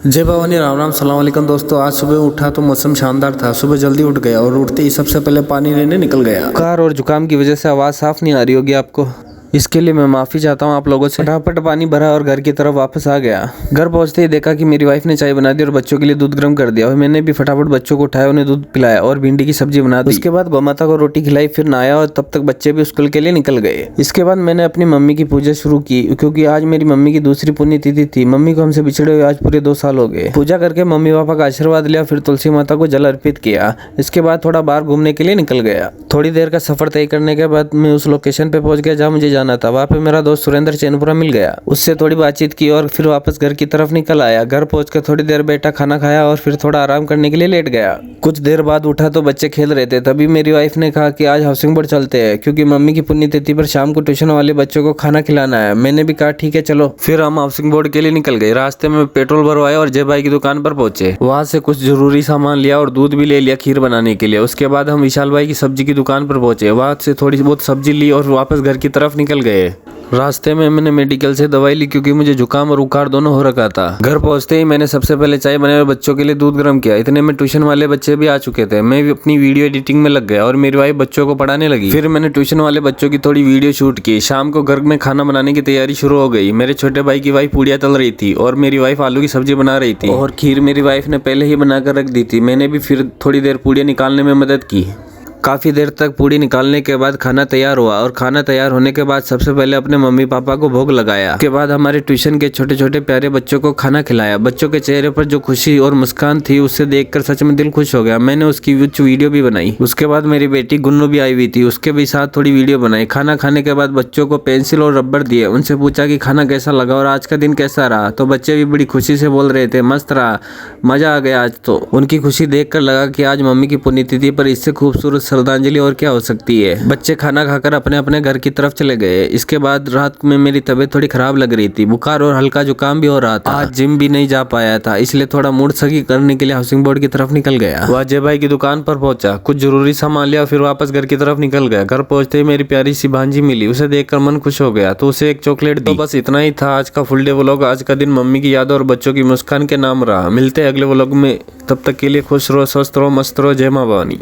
जय भवानी, राम राम, सलाम वालेकुम दोस्तों। आज सुबह उठा तो मौसम शानदार था। सुबह जल्दी उठ गया और उठते ही सबसे पहले पानी लेने निकल गया। बुखार और जुकाम की वजह से आवाज़ साफ नहीं आ रही होगी आपको, इसके लिए मैं माफ़ी चाहता हूँ आप लोगों से। फटाफट पानी भरा और घर की तरफ वापस आ गया। घर पहुँचते ही देखा कि मेरी वाइफ ने चाय बना दी और बच्चों के लिए दूध गर्म कर दिया और मैंने भी फटाफट बच्चों को उठाया, उन्हें दूध पिलाया और भिंडी की सब्जी बना दी। उसके बाद गौमाता को रोटी खिलाई, फिर नहाया और तब तक बच्चे भी स्कूल के लिए निकल गए। इसके बाद मैंने अपनी मम्मी की पूजा शुरू की, क्योंकि आज मेरी मम्मी की दूसरी पुण्यतिथि थी। मम्मी को हमसे बिछड़े हुए आज पूरे 2 साल हो गए। पूजा करके मम्मी पापा का आशीर्वाद लिया, फिर तुलसी माता को जल अर्पित किया। इसके बाद थोड़ा बाहर घूमने के लिए निकल गया। थोड़ी देर का सफर तय करने के बाद मैं उस लोकेशन पे पहुंच गया जहाँ मुझे जाना था। वहाँ पे मेरा दोस्त सुरेंद्र चैनपुरा मिल गया। उससे थोड़ी बातचीत की और फिर वापस घर की तरफ निकल आया। घर पहुंचकर थोड़ी देर बैठा, खाना खाया और फिर थोड़ा आराम करने के लिए लेट गया। कुछ देर बाद उठा तो बच्चे खेल रहे थे। तभी मेरी वाइफ ने कहा कि आज हाउसिंग बोर्ड चलते हैं, क्योंकि मम्मी की पुण्यतिथि पर शाम को ट्यूशन वाले बच्चों को खाना खिलाना है। मैंने भी कहा ठीक है चलो। फिर हम हाउसिंग बोर्ड के लिए निकल गए। रास्ते में पेट्रोल भरवाया और जय भाई की दुकान पर पहुंचे। वहां से कुछ जरूरी सामान लिया और दूध भी ले लिया खीर बनाने के लिए। उसके बाद हम विशाल भाई की सब्जी की दुकान पर पहुंचे। वहां से थोड़ी बहुत सब्जी ली और वापस घर की तरफ निकल गए। रास्ते में मैंने मेडिकल से दवाई ली, क्योंकि मुझे जुकाम और बुखार दोनों हो रखा था। घर पहुंचते ही मैंने सबसे पहले चाय बनाई और बच्चों के लिए दूध गर्म किया। इतने में ट्यूशन वाले बच्चे भी आ चुके थे। मैं भी अपनी वीडियो एडिटिंग में लग गया और मेरी वाइफ बच्चों को पढ़ाने लगी। फिर मैंने ट्यूशन वाले बच्चों की थोड़ी वीडियो शूट की। शाम को घर में खाना बनाने की तैयारी शुरू हो गई। मेरे छोटे भाई की वाइफ पूड़ियाँ तल रही थी और मेरी वाइफ आलू की सब्जी बना रही थी और खीर मेरी वाइफ ने पहले ही बनाकर रख दी थी। मैंने भी फिर थोड़ी देर पूड़ियाँ निकालने में मदद की। काफ़ी देर तक पूड़ी निकालने के बाद खाना तैयार हुआ और खाना तैयार होने के बाद सबसे पहले अपने मम्मी पापा को भोग लगाया। उसके बाद हमारे ट्यूशन के छोटे छोटे प्यारे बच्चों को खाना खिलाया। बच्चों के चेहरे पर जो खुशी और मुस्कान थी, उससे देखकर सच में दिल खुश हो गया। मैंने उसकी कुछ वीडियो भी बनाई। उसके बाद मेरी बेटी गुन्नू भी आई हुई थी, उसके भी साथ थोड़ी वीडियो बनाई। खाना खाने के बाद बच्चों को पेंसिल और रबर दिए। उनसे पूछा कि खाना कैसा लगा और आज का दिन कैसा रहा, तो बच्चे भी बड़ी खुशी से बोल रहे थे मस्त रहा, मजा आ गया आज तो। उनकी खुशी देखकर लगा कि आज मम्मी की पुण्यतिथि पर इससे खूबसूरत श्रद्धांजलि और क्या हो सकती है। बच्चे खाना खाकर अपने अपने घर की तरफ चले गए। इसके बाद रात में मेरी तबीयत थोड़ी खराब लग रही थी, बुखार और हल्का जुकाम भी हो रहा था। आज जिम भी नहीं जा पाया था, इसलिए थोड़ा मूड सही करने के लिए हाउसिंग बोर्ड की तरफ निकल गया। वह अजय भाई की दुकान पर पहुंचा, कुछ जरूरी सामान लिया, फिर वापस घर की तरफ निकल गया। घर पहुंचते ही मेरी प्यारी सी भांजी मिली। उसे देखकर मन खुश हो गया तो उसे एक चॉकलेट दी। तो बस इतना ही था आज का फुल डे व्लॉग। आज का दिन मम्मी की याद और बच्चों की मुस्कान के नाम रहा। मिलते हैं अगले व्लॉग में, तब तक के लिए खुश रहो, स्वस्थ रहो, मस्त रहो। जय मां भवानी।